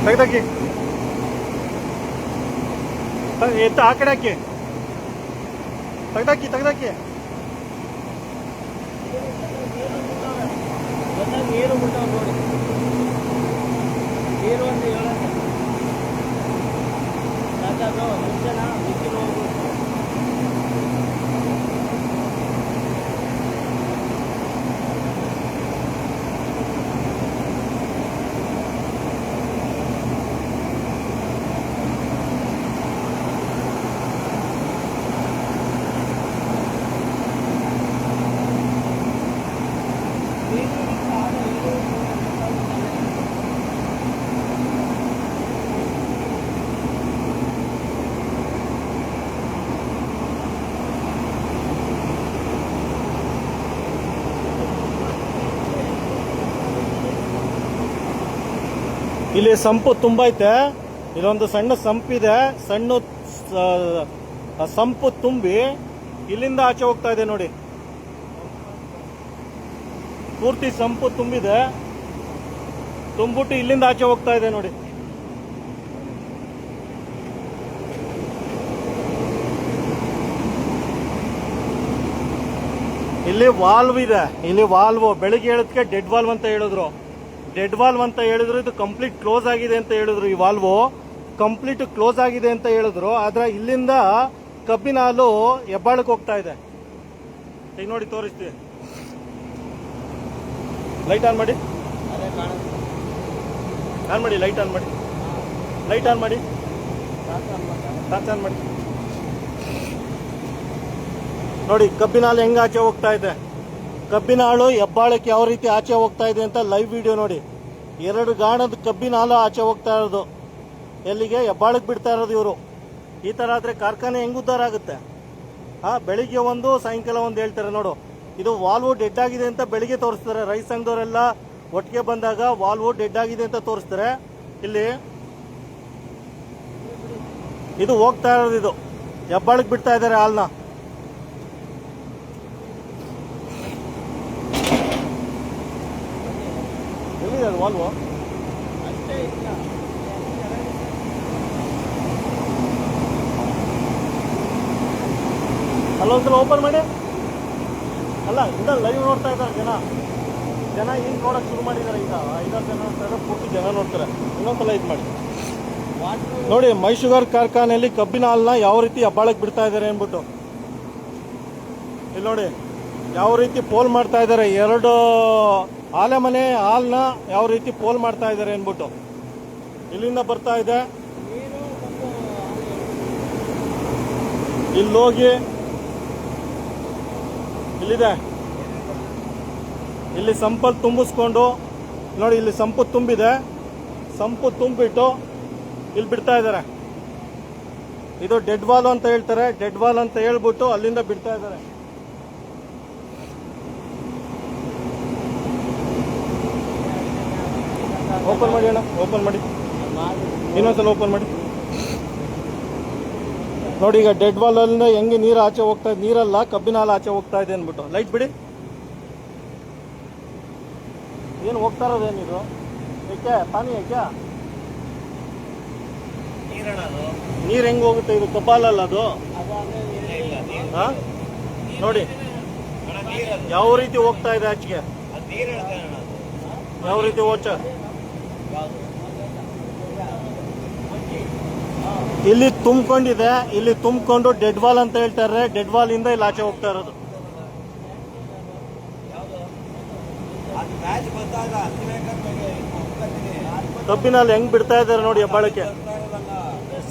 ತೆಗ್ದಾಕಿ ಎತ್ತ ಆ ಕಡೆ ಹಾಕಿ ತೆಗ್ದಾಕಿ ನೀರು ಬಿಡ್ತಾವ ನೋಡಿ. ನೀರು ಅಂತ ಹೇಳೋದು ಮುಂಚೆನ ಬಿಸಿಲು ಹೋಗ್ಬೋದು. ಇಲ್ಲಿ ಸಂಪು ತುಂಬ ಐತೆ. ಇಲ್ಲೊಂದು ಸಣ್ಣ ಸಂಪಿದೆ. ಸಣ್ಣ ಸಂಪು ತುಂಬಿ ಇಲ್ಲಿಂದ ಆಚೆ ಹೋಗ್ತಾ ಇದೆ ನೋಡಿ. ಪೂರ್ತಿ ಸಂಪು ತುಂಬಿದೆ. ತುಂಬಿಟ್ಟು ಇಲ್ಲಿಂದ ಆಚೆ ಹೋಗ್ತಾ ಇದೆ ನೋಡಿ. ಇಲ್ಲಿ ವಾಲ್ವ್ ಇದೆ. ಇಲ್ಲಿ ವಾಲ್ವ್ ಬೆಳಿಗ್ಗೆ ಹೇಳೋದಕ್ಕೆ ಡೆಡ್ ವಾಲ್ವ್ ಅಂತ ಹೇಳಿದ್ರು. ಇದು ಕಂಪ್ಲೀಟ್ ಕ್ಲೋಸ್ ಆಗಿದೆ ಅಂತ ಹೇಳಿದ್ರು. ಈ ವಾಲ್ವ್ ಕಂಪ್ಲೀಟ್ ಕ್ಲೋಸ್ ಆಗಿದೆ ಅಂತ ಹೇಳಿದ್ರು. ಆದ್ರೆ ಇಲ್ಲಿಂದ ಕಬ್ಬಿನ ಹಾಲು ಹೆಬ್ಬಾಳಕ್ಕೆ ಹೋಗ್ತಾ ಇದೆ. ಈಗ ನೋಡಿ ತೋರಿಸ್ತೀವಿ. ಲೈಟ್ ಆನ್ ಮಾಡಿ, ಲೈಟ್ ಆನ್ ಮಾಡಿ ಟಾರ್ಚ್ ಆನ್ ಮಾಡಿ ನೋಡಿ ಕಬ್ಬಿನ ಹಾಲು ಹೆಂಗ ಆಚೆ ಹೋಗ್ತಾ ಇದೆ. ಕಬ್ಬಿನ ಹಾಲು ಹೆಬ್ಬಾಳಕ್ಕೆ ಯಾವ ರೀತಿ ಆಚೆ ಹೋಗ್ತಾ ಇದೆ ಅಂತ ಲೈವ್ ವಿಡಿಯೋ ನೋಡಿ. 2 ಗಾಣದ ಕಬ್ಬಿನ ಹಾಲು ಆಚೆ ಹೋಗ್ತಾ ಇರೋದು. ಎಲ್ಲಿಗೆ? ಹೆಬ್ಬಾಳಕ್ಕೆ ಬಿಡ್ತಾ ಇರೋದು ಇವರು. ಈ ತರ ಆದ್ರೆ ಕಾರ್ಖಾನೆ ಹೆಂಗ್ ಉದ್ಧಾರ ಆಗುತ್ತೆ? ಬೆಳಿಗ್ಗೆ ಒಂದು ಸಾಯಂಕಾಲ ಒಂದು ಹೇಳ್ತಾರೆ ನೋಡು. ಇದು ವಾಲ್ವ್ ಡೆಡ್ ಆಗಿದೆ ಅಂತ ಬೆಳಿಗ್ಗೆ ತೋರಿಸ್ತಾರೆ. ರೈತ ಸಂಘದವರೆಲ್ಲ ಒಟ್ಟಿಗೆ ಬಂದಾಗ ವಾಲ್ವ್ ಡೆಡ್ ಆಗಿದೆ ಅಂತ ತೋರಿಸ್ತಾರೆ. ಇಲ್ಲಿ ಇದು ಹೋಗ್ತಾ ಇರೋದು. ಇದು ಹೆಬ್ಬಾಳಕ್ಕೆ ಬಿಡ್ತಾ ಇದ್ದಾರೆ ಹಾಲ್ನ. ಎಲ್ಲಿದೆ ಅದು ವಾಲ್ವ್? ಅಲ್ಲೊಂದ್ಸಲ ಓಪನ್ ಮಾಡಿ. ಅಲ್ಲ ಇಂದ ಲೈವ್ ನೋಡ್ತಾ ಇದ್ದಾರೆ ಜನ ಈಗ ನೋಡಕ್ ಶುರು ಮಾಡಿದ್ದಾರೆ. ಈಗ 5-6 ಜನ ನೋಡ್ತಾರೆ, ಪೂರ್ತಿ ಜನ ನೋಡ್ತಾರೆ. ಇನ್ನೊಂದ್ಸಲ ಇದು ಮಾಡಿ ನೋಡಿ. ಮೈ ಶುಗರ್ ಕಾರ್ಖಾನೆಯಲ್ಲಿ ಕಬ್ಬಿನ ಹಾಲನ್ನ ಯಾವ ರೀತಿ ಹೆಬ್ಬಾಳಕ್ಕೆ ಬಿಡ್ತಾ ಇದ್ದಾರೆ ಅಂದ್ಬಿಟ್ಟು ಇಲ್ಲಿ ನೋಡಿ. ಯಾವ ರೀತಿ ಪೋಲ್ ಮಾಡ್ತಾ ಇದ್ದಾರೆ. 2 ಆಲೆ ಮನೆ ಹಾಲ್ನ ಯಾವ ರೀತಿ ಪೋಲ್ ಮಾಡ್ತಾ ಇದ್ದಾರೆ ಅಂದ್ಬಿಟ್ಟು ಇಲ್ಲಿಂದ ಬರ್ತಾ ಇದೆ. ಇಲ್ಲಿ ಹೋಗಿ ಇಲ್ಲಿದೆ. ಇಲ್ಲಿ ಸಂಪಲ್ಲಿ ತುಂಬಿಸ್ಕೊಂಡು ನೋಡಿ. ಇಲ್ಲಿ ಸಂಪು ತುಂಬಿದೆ. ಸಂಪು ತುಂಬಿಟ್ಟು ಇಲ್ಲಿ ಬಿಡ್ತಾ ಇದ್ದಾರೆ. ಇದು ಡೆಡ್ ವಾಲ್ ಅಂತ ಹೇಳ್ತಾರೆ. ಡೆಡ್ ವಾಲ್ ಅಂತ ಹೇಳ್ಬಿಟ್ಟು ಅಲ್ಲಿಂದ ಬಿಡ್ತಾ ಇದ್ದಾರೆ. ಓಪನ್ ಮಾಡಿ ಅಣ್ಣ, ಓಪನ್ ಮಾಡಿ. ಇನ್ನೊಂದ್ಸಲ ಓಪನ್ ಮಾಡಿ ನೋಡಿ. ಈಗ ಡೆಡ್ ವಾಲ್ ಅಲ್ಲಿಂದ ಹೆಂಗೆ ನೀರು ಆಚೆ ಹೋಗ್ತಾ ಇದೆ. ನೀರಲ್ಲ, ಕಬ್ಬಿನ ಹಾಲು ಆಚೆ ಹೋಗ್ತಾ ಇದೆ ಅಂದ್ಬಿಟ್ಟು. ಲೈಟ್ ಬಿಡಿ. ಏನು ಹೋಗ್ತಾ ಇರೋದೇನಿದು? ಏಕೆ ಪಾನಿ ಏಕೆ? ನೀರು ಹೆಂಗ್ ಹೋಗುತ್ತೆ? ಇದು ಕಬ್ಬಾಲಲ್ಲ ಅದು. ನೋಡಿ ಯಾವ ರೀತಿ ಹೋಗ್ತಾ ಇದೆ ಆಚೆಗೆ. ಯಾವ ರೀತಿ ಹೋಚ ಇಲ್ಲಿ ತುಂಬಿಕೊಂಡಿದೆ. ಇಲ್ಲಿ ತುಂಬಿಕೊಂಡು ಡೆಡ್ ವಾಲ್ ಅಂತ ಹೇಳ್ತಾರೆ. ಡೆಡ್ ವಾಲ್ ಇಂದ ಇಲ್ಲಿ ಆಚೆ ಹೋಗ್ತಾ ಇರೋದು. ಕಬ್ಬಿನ ಹಾಲು ಹೆಂಗ್ ಬಿಡ್ತಾ ಇದ್ದಾರೆ ನೋಡಿ ಹೆಬ್ಬಾಳಕ್ಕೆ.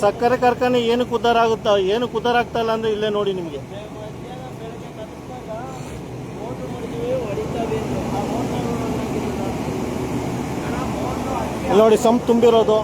ಸಕ್ಕರೆ ಕಾರ್ಖಾನೆ ಏನಕ್ಕೆ ಉದ್ಧಾರ ಆಗುತ್ತಾ? ಏನಕ್ಕೆ ಉದ್ಧಾರ ಆಗ್ತಾ ಇಲ್ಲ ಅಂದ್ರೆ ಇಲ್ಲೇ ನೋಡಿ ನಿಮ್ಗೆ. ನೋಡಿ ಸಂಪ್ ತುಂಬಿರೋದು.